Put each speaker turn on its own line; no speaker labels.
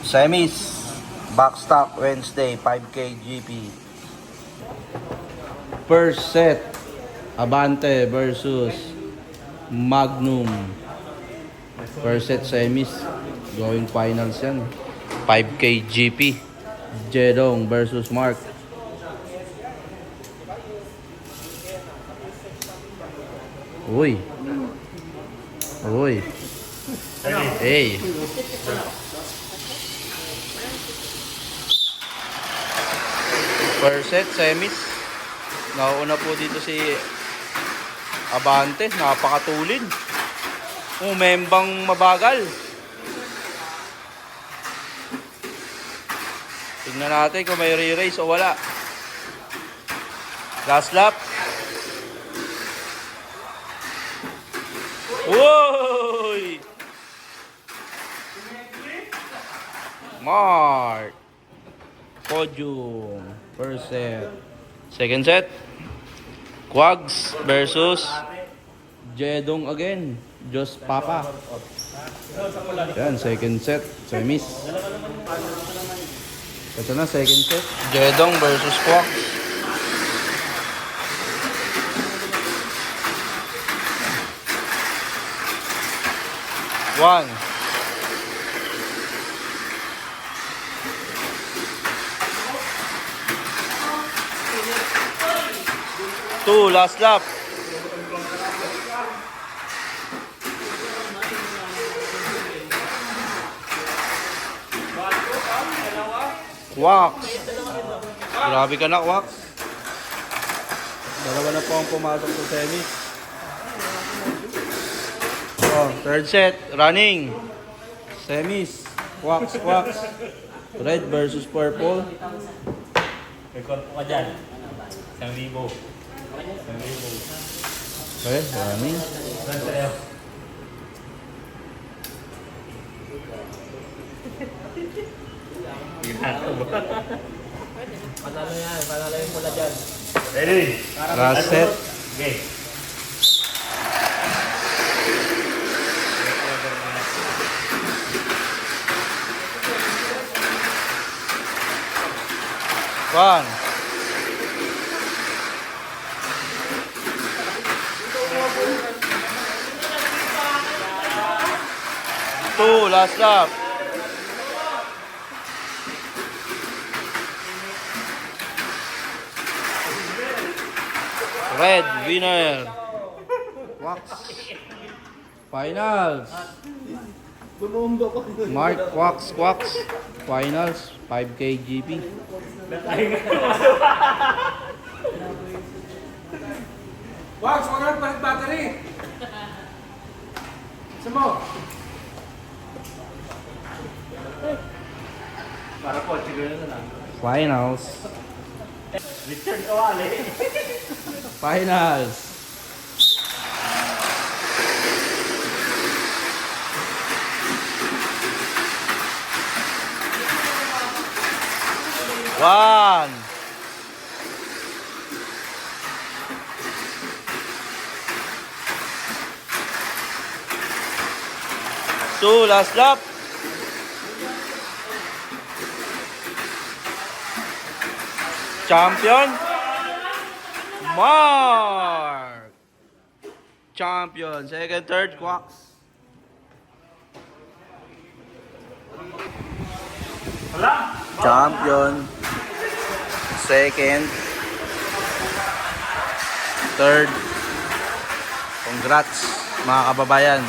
Semis, Backstock Wednesday, 5K GP. First set, Abante versus Magnum. First set semis, going finals yan. 5K GP, Jedong versus Mark. Uy. Uy. Hey. First set, semis. Nauna po dito si Abante. Napakatulin. Membang mabagal. Tingnan natin kung may re-race o wala. Last lap. Woy! Mark. Podium. First set. Second set. Quags versus Jedong again. Just Papa. Yan, second set. Semis. Ito na, second set. Jedong versus Quags. One. Two, last lap. Wax. Grabe ka na, Wax. Dalawa na po ang pumasok sa semis. Oh, third set, running. Semis. Wax, Wax. Red versus purple.
Record po ka dyan. 1,000. 1,000.
Okay, running.
Saan sa'yo? Panalo yan. Panalo yung pula dyan. Ready?
Last set.
Okay.
One. Two, last lap. Red, winner. Wax. Finals. Mark, Wax, Wax. Finals, 5K GP.
Wax, wag na palit battery. Samo.
Para po, siguro na lang.
Finals.
Richard Kawali.
Finals. One. Two, last lap. Champion. Mark. Champion. Second, third, Quacks. Champion. Second. Third. Congrats mga kababayan.